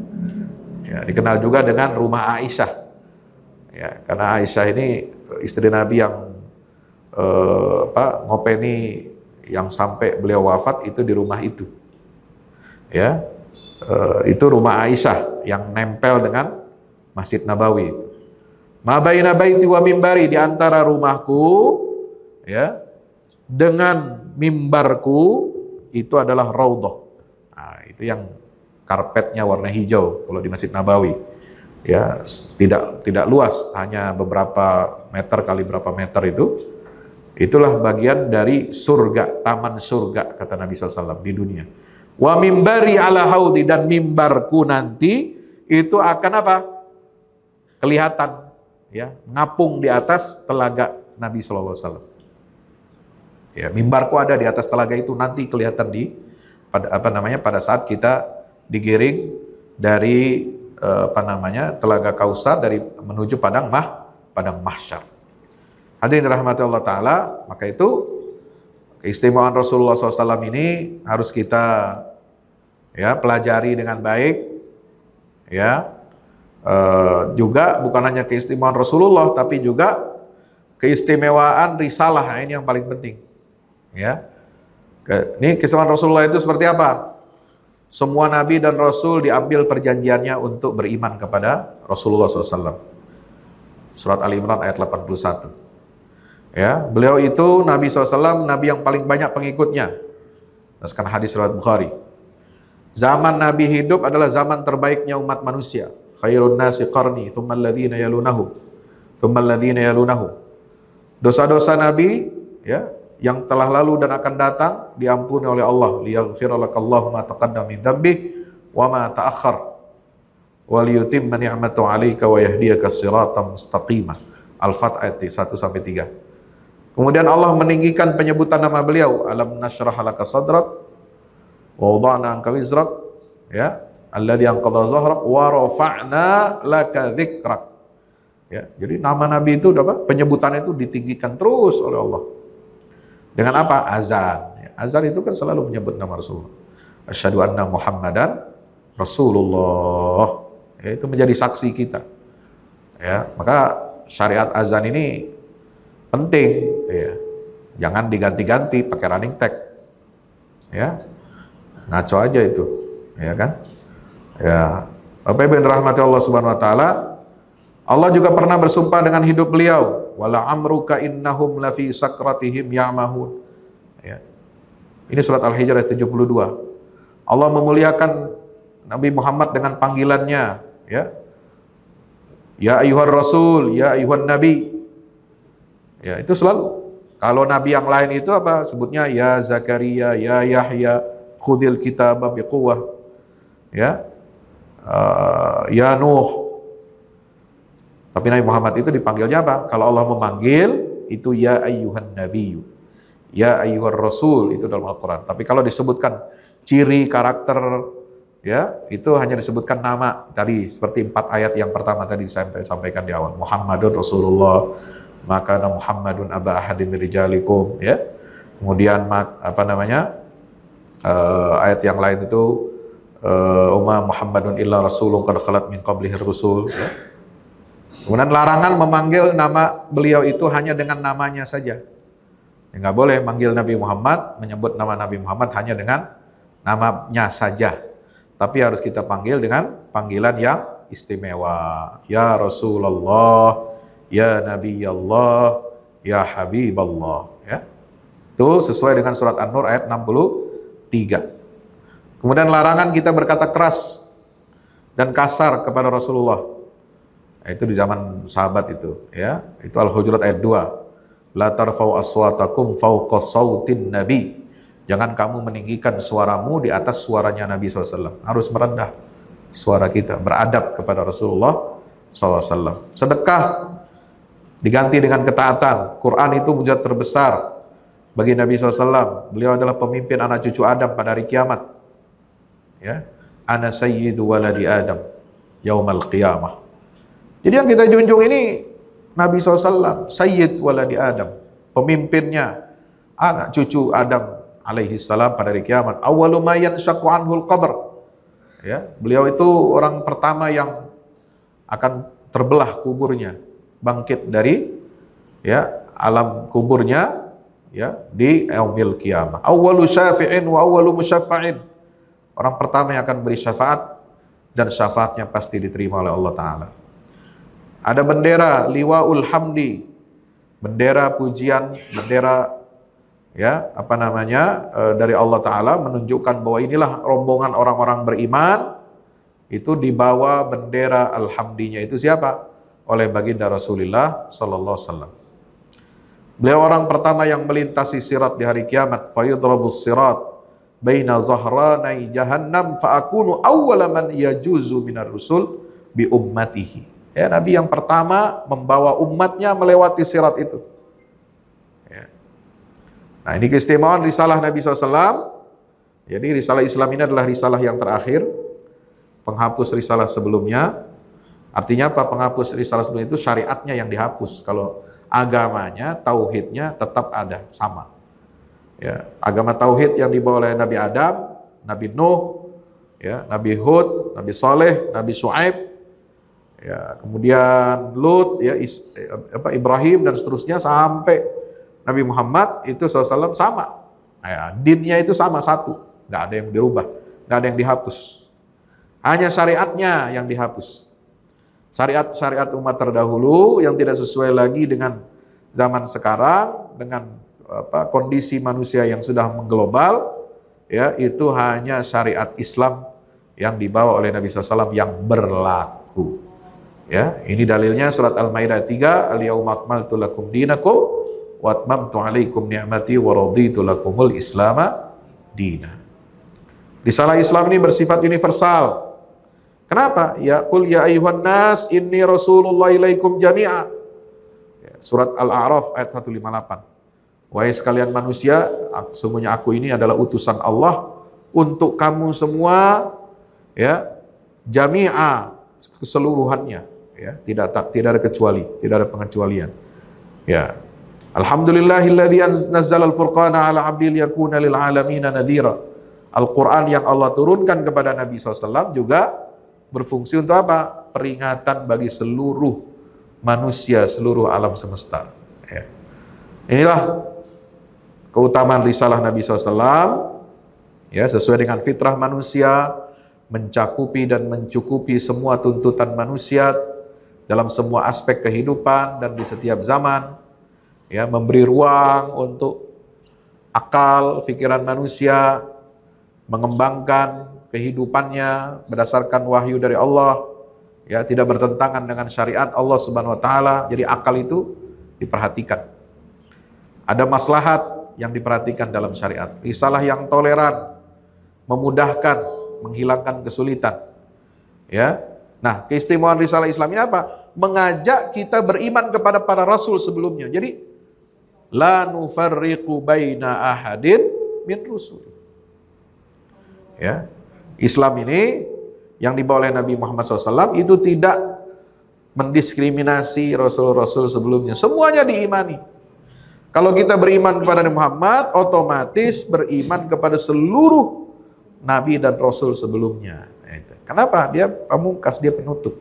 Ya, dikenal juga dengan rumah Aisyah. Ya, karena Aisyah ini istri Nabi yang ngopeni yang sampai beliau wafat itu di rumah itu. Ya. Itu rumah Aisyah yang nempel dengan Masjid Nabawi. Ma baina baiti wa mimbari, di antara rumahku ya dengan mimbarku itu adalah raudhah. Nah, itu yang karpetnya warna hijau kalau di Masjid Nabawi. Ya, tidak luas, hanya beberapa meter kali berapa meter itu. Itulah bagian dari surga, taman surga kata Nabi SAW di dunia. Wa mimbari ala haudi, dan mimbarku nanti itu akan apa? Kelihatan ya, ngapung di atas telaga Nabi SAW. Ya, mimbarku ada di atas telaga itu, nanti kelihatan pada saat kita digiring dari telaga Kausar dari menuju padang mahsyar. Hadirin dirahmati Allah Ta'ala, maka itu keistimewaan Rasulullah SAW ini harus kita ya pelajari dengan baik. Ya, juga bukan hanya keistimewaan Rasulullah, tapi juga keistimewaan risalah. Nah, ini yang paling penting. Ya, ini keistimewaan Rasulullah itu seperti apa? Semua Nabi dan Rasul diambil perjanjiannya untuk beriman kepada Rasulullah SAW. Surat Ali Imran ayat 81. Ya, beliau itu Nabi SAW, Nabi yang paling banyak pengikutnya. Berdasarkan hadis riwayat Bukhari. Zaman Nabi hidup adalah zaman terbaiknya umat manusia. Khairun nasi qarni, thumma alladhina yalunahu, thumma alladhina yalunahu. Dosa-dosa Nabi ya yang telah lalu dan akan datang diampuni oleh Allah. Liyaghfira lakallahu ma taqaddama min dzambih wa ma ta'akhkhar wa liyutimma ni'matahu 'alaika wa yahdiyaka siratan mustaqima. Al-Fath ayat 1-3. Kemudian Allah meninggikan penyebutan nama beliau, alam nashrah laka sadrak wa wada'na anka wizrak, ya, alladzi anqadha dhahrak wa rafa'na laka dzikrak. Ya, jadi nama Nabi itu apa? Penyebutannya itu ditinggikan terus oleh Allah. Dengan apa? Azan. Ya, azan itu kan selalu menyebut nama Rasulullah. Asyhadu anna Muhammadan Rasulullah. Ya, itu menjadi saksi kita. Ya, maka syariat azan ini penting, ya. Jangan diganti-ganti pakai running tag, ya, ngaco aja itu, ya kan? Ya, Bapak Ibu yang dirahmati Allah Subhanahu Wa Taala, Allah juga pernah bersumpah dengan hidup beliau, wala amruka innahum lafi sakratihim ya'mahun. Ya. Ini surat Al-Hijr ayat 72. Allah memuliakan Nabi Muhammad dengan panggilannya, ya. Ya ayyuhar rasul, ya ayyuhan nabi. Ya, itu selalu. Kalau nabi yang lain itu apa? Sebutnya ya Zakaria, ya Yahya, khudil kitaba biquwwah. Ya. Ya Nuh. Tapi Nabi Muhammad itu dipanggilnya apa? Kalau Allah memanggil itu ya ayyuhan nabiyyu. Ya ayyuhar rasul, itu dalam Al-Qur'an. Tapi kalau disebutkan ciri karakter, ya, itu hanya disebutkan nama tadi, seperti 4 ayat yang pertama tadi saya sampaikan di awal. Muhammadun Rasulullah, maka Muhammadun aba ahadim rijalikum, ya. Kemudian ayat yang lain itu Umma Muhammadun illa rasulun qad khalat min qablihir rusul. Ya. Kemudian larangan memanggil nama beliau itu hanya dengan namanya saja. Ya, nggak boleh manggil Nabi Muhammad, menyebut nama Nabi Muhammad hanya dengan namanya saja. Tapi harus kita panggil dengan panggilan yang istimewa. Ya Rasulullah, ya Nabi Allah, ya Habiballah. Ya. Itu sesuai dengan surat An-Nur ayat 63. Kemudian larangan kita berkata keras dan kasar kepada Rasulullah. Itu di zaman sahabat itu, ya. Itu Al-Hujurat ayat 2. La tarfa'u aswatakum fawqa sautin nabi. Jangan kamu meninggikan suaramu di atas suaranya Nabi SAW. Harus merendah suara kita, beradab kepada Rasulullah SAW. Sedekah diganti dengan ketaatan. Quran itu mujizat terbesar bagi Nabi SAW. Beliau adalah pemimpin anak cucu Adam pada hari kiamat. Ya, ana sayyidu waladi Adam yaumal qiyamah. Jadi yang kita junjung ini Nabi SAW, Sayyid waladi Adam, pemimpinnya anak cucu Adam alaihi salam pada hari kiamat. Awwalu ma yanshaqqu anhul qabr. Ya, beliau itu orang pertama yang akan terbelah kuburnya, bangkit dari ya alam kuburnya ya di yaumil qiyamah. Awwalu syafi'in wa awwalu musyaffa'in. Orang pertama yang akan beri syafaat dan syafaatnya pasti diterima oleh Allah Ta'ala. Ada bendera liwaul hamdi, bendera pujian, bendera ya apa namanya dari Allah Ta'ala menunjukkan bahwa inilah rombongan orang-orang beriman. Itu dibawa bendera alhamdinya itu siapa? Oleh baginda Rasulullah Sallallahu Alaihi Wasallam. Beliau orang pertama yang melintasi sirat di hari kiamat. Fayudrabus sirat baina zahranai jahannam faakunu awwala man yajuzu minar rusul bi ummatihi. Ya, Nabi yang pertama membawa umatnya melewati sirat itu. Ya. Nah, ini keistimewaan risalah Nabi SAW. Jadi risalah Islam ini adalah risalah yang terakhir, penghapus risalah sebelumnya. Artinya apa? Penghapus risalah sebelumnya itu syariatnya yang dihapus. Kalau agamanya, tauhidnya tetap ada, sama. Ya, agama tauhid yang dibawa oleh Nabi Adam, Nabi Nuh, ya, Nabi Hud, Nabi Saleh, Nabi Shu'aib, ya, kemudian Lut, ya, Ibrahim dan seterusnya sampai Nabi Muhammad itu SAW sama. Ya, dinnya itu sama satu, nggak ada yang dirubah, nggak ada yang dihapus. Hanya syariatnya yang dihapus. Syariat umat terdahulu yang tidak sesuai lagi dengan zaman sekarang, dengan kondisi manusia yang sudah mengglobal, ya, itu hanya syariat Islam yang dibawa oleh Nabi SAW yang berlaku. Ya, ini dalilnya surat Al-Maidah 3, al-yauma akmaltu lakum dinakum wa atmamtu alaikum ni'mati wa raditu lakumul islama dina. Risalah Islam ini bersifat universal. Kenapa? Ya qul ya ayyuhan nas inni rasulullah ilaikum jami'a. Ya, surat Al-A'raf ayat 158. Wahai sekalian manusia, sesungguhnya aku ini adalah utusan Allah untuk kamu semua, ya, jami'a, keseluruhannya. Ya, tidak ada kecuali, tidak ada pengecualian. Ya. Alhamdulillahilladzi nazzala al-furqana ala 'abdihi liyakuna lil 'alamina nadhira. Al-Qur'an yang Allah turunkan kepada Nabi SAW juga berfungsi untuk apa? Peringatan bagi seluruh manusia, seluruh alam semesta. Ya. Inilah keutamaan risalah Nabi SAW, ya, sesuai dengan fitrah manusia, mencakupi dan mencukupi semua tuntutan manusia dalam semua aspek kehidupan dan di setiap zaman, ya, memberi ruang untuk akal, pikiran manusia, mengembangkan kehidupannya berdasarkan wahyu dari Allah, ya, tidak bertentangan dengan syariat Allah Subhanahu wa taala. Jadi akal itu diperhatikan. Ada maslahat yang diperhatikan dalam syariat. Risalah yang toleran, memudahkan, menghilangkan kesulitan. Ya. Nah, keistimewaan risalah Islam ini apa? Mengajak kita beriman kepada para rasul sebelumnya. Jadi la nufarriqu baina ahadin min rusul. Ya. Islam ini yang dibawa oleh Nabi Muhammad SAW itu tidak mendiskriminasi rasul-rasul sebelumnya. Semuanya diimani. Kalau kita beriman kepada Nabi Muhammad, otomatis beriman kepada seluruh nabi dan rasul sebelumnya. Kenapa? Dia pamungkas, dia penutup.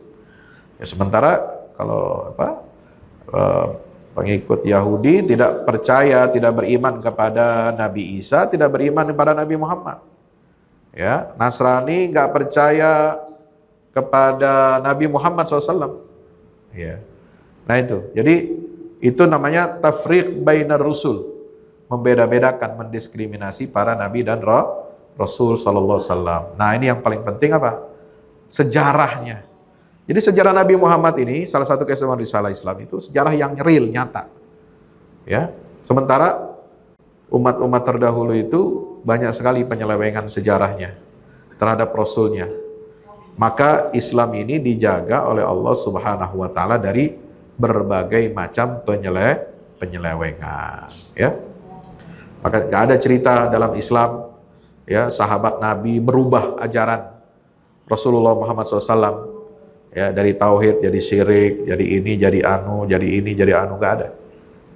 Ya, sementara kalau pengikut Yahudi tidak percaya, tidak beriman kepada Nabi Isa, tidak beriman kepada Nabi Muhammad. Ya, Nasrani nggak percaya kepada Nabi Muhammad SAW. Ya. Nah itu, jadi itu namanya tafriq bainar rusul, membeda-bedakan, mendiskriminasi para nabi dan Rasul sallallahu alaihi wasallam. Nah, ini yang paling penting apa? Sejarahnya. Jadi sejarah Nabi Muhammad ini, salah satu keistimewaan risalah Islam itu sejarah yang real, nyata. Ya. Sementara umat-umat terdahulu itu banyak sekali penyelewengan sejarahnya terhadap Rasulnya. Maka Islam ini dijaga oleh Allah Subhanahu wa taala dari berbagai macam penyelewengan, ya. Maka nggak ada cerita dalam Islam, ya, sahabat Nabi merubah ajaran Rasulullah Muhammad SAW, ya, dari tauhid jadi syirik, jadi ini jadi anu, jadi ini jadi anu, nggak ada.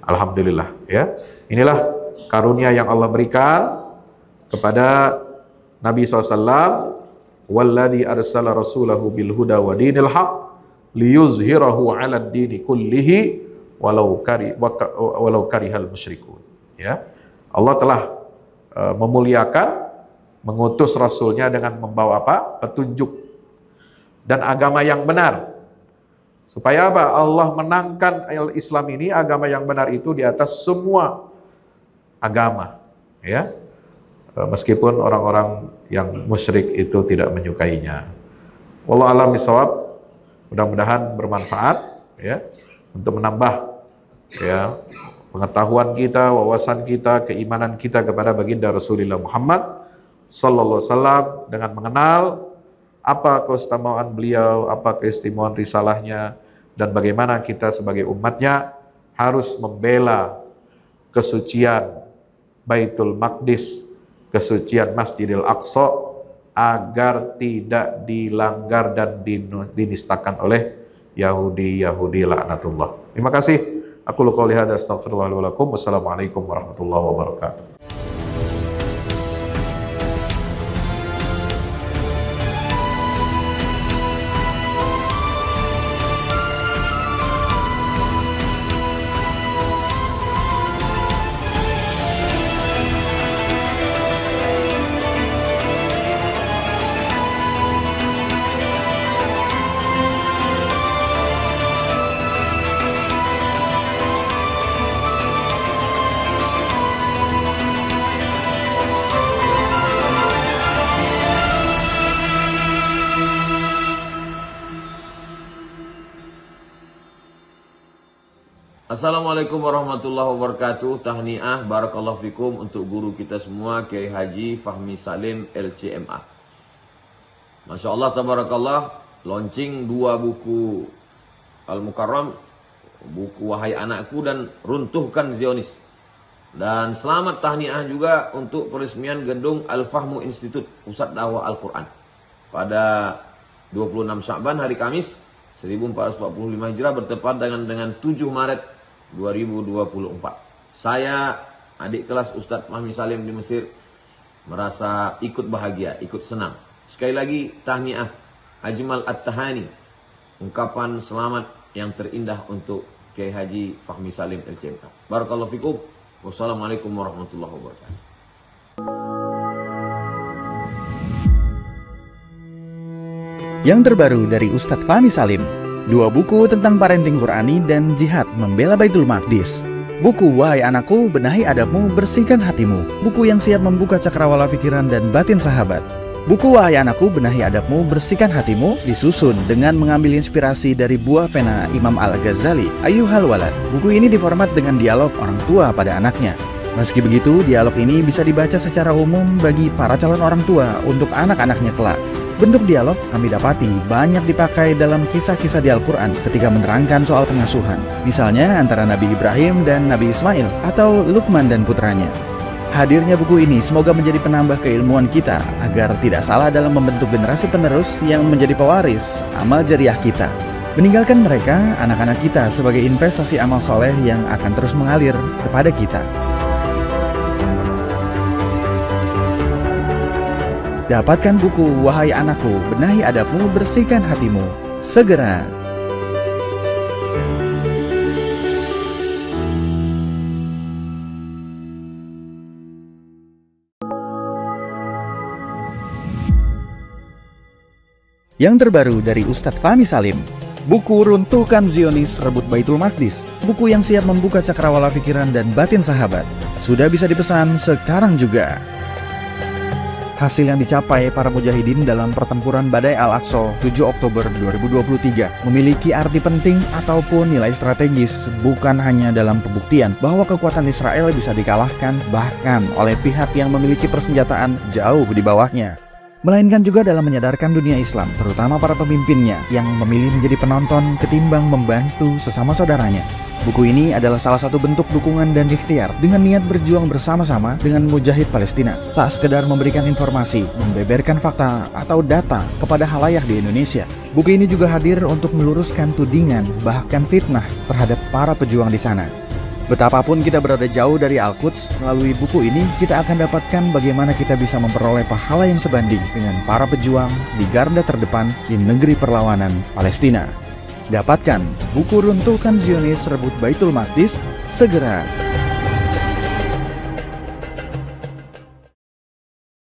Alhamdulillah, ya. Inilah karunia yang Allah berikan kepada Nabi SAW. Walladzi arsala rasulahu bil huda wa dinil haq liyuzhirahu 'alad dini kullihi walau karihal musyrikun. Ya. Allah telah memuliakan, mengutus rasulnya dengan membawa apa? Petunjuk dan agama yang benar. Supaya apa? Allah menangkan Islam ini, agama yang benar itu di atas semua agama, ya. Meskipun orang-orang yang musyrik itu tidak menyukainya. Wallahu a'lam bishawab. Mudah-mudahan bermanfaat, ya, untuk menambah, ya, pengetahuan kita, wawasan kita, keimanan kita kepada baginda Rasulullah Muhammad sallallahu alaihi wasallam dengan mengenal apa keistimewaan beliau, apa keistimewaan risalahnya, dan bagaimana kita sebagai umatnya harus membela kesucian Baitul Maqdis, kesucian Masjidil Aqsa, agar tidak dilanggar dan dinistakan oleh Yahudi laknatullah. Terima kasih. Aku qouli hadza astaghfirullah wa lakum. Wassalamualaikum warahmatullahi wabarakatuh. Assalamualaikum warahmatullahi wabarakatuh. Tahniah barakallahu fikum untuk guru kita semua, Kiai Haji Fahmi Salim LCMA. Masya Allah tabarakallah, launching 2 buku Al-Mukarram, buku Wahai Anakku dan Runtuhkan Zionis. Dan selamat tahniah juga untuk peresmian gedung Al-Fahmu Institute Pusat Dakwah Al-Quran pada 26 Sya'ban hari Kamis 1445 Hijrah bertepatan dengan 7 Maret 2024. Saya, adik kelas Ustadz Fahmi Salim di Mesir, merasa ikut bahagia, ikut senang. Sekali lagi tahniah, ajmal at-tahani, ungkapan selamat yang terindah untuk Kiai Haji Fahmi Salim LCMA. Barakallahu fikum. Wassalamualaikum warahmatullahi wabarakatuh. Yang terbaru dari Ustadz Fahmi Salim, 2 buku tentang parenting Qurani dan jihad membela Baitul Maqdis. Buku Wahai Anakku, Benahi Adabmu, Bersihkan Hatimu, buku yang siap membuka cakrawala pikiran dan batin sahabat. Buku Wahai Anakku, Benahi Adabmu, Bersihkan Hatimu disusun dengan mengambil inspirasi dari buah pena Imam Al-Ghazali, Ayyuhal Walad. Buku ini diformat dengan dialog orang tua pada anaknya. Meski begitu, dialog ini bisa dibaca secara umum bagi para calon orang tua untuk anak-anaknya kelak. Bentuk dialog kami dapati banyak dipakai dalam kisah-kisah di Al-Quran ketika menerangkan soal pengasuhan. Misalnya antara Nabi Ibrahim dan Nabi Ismail atau Luqman dan putranya. Hadirnya buku ini semoga menjadi penambah keilmuan kita agar tidak salah dalam membentuk generasi penerus yang menjadi pewaris amal jariah kita. Meninggalkan mereka, anak-anak kita sebagai investasi amal soleh yang akan terus mengalir kepada kita. Dapatkan buku Wahai Anakku, Benahi Adabmu, Bersihkan Hatimu segera. Yang terbaru dari Ustadz Fahmi Salim, buku Runtuhkan Zionis Rebut Baitul Maqdis, buku yang siap membuka cakrawala pikiran dan batin sahabat, sudah bisa dipesan sekarang juga. Hasil yang dicapai para mujahidin dalam pertempuran Badai Al-Aqsa 7 Oktober 2023 memiliki arti penting ataupun nilai strategis, bukan hanya dalam pembuktian bahwa kekuatan Israel bisa dikalahkan bahkan oleh pihak yang memiliki persenjataan jauh di bawahnya, melainkan juga dalam menyadarkan dunia Islam, terutama para pemimpinnya yang memilih menjadi penonton ketimbang membantu sesama saudaranya. Buku ini adalah salah satu bentuk dukungan dan ikhtiar dengan niat berjuang bersama-sama dengan mujahid Palestina. Tak sekedar memberikan informasi, membeberkan fakta atau data kepada khalayak di Indonesia. Buku ini juga hadir untuk meluruskan tudingan bahkan fitnah terhadap para pejuang di sana. Betapapun kita berada jauh dari Al-Quds, melalui buku ini kita akan dapatkan bagaimana kita bisa memperoleh pahala yang sebanding dengan para pejuang di garda terdepan di negeri perlawanan Palestina. Dapatkan buku Runtuhkan Zionis Rebut Baitul Maqdis segera.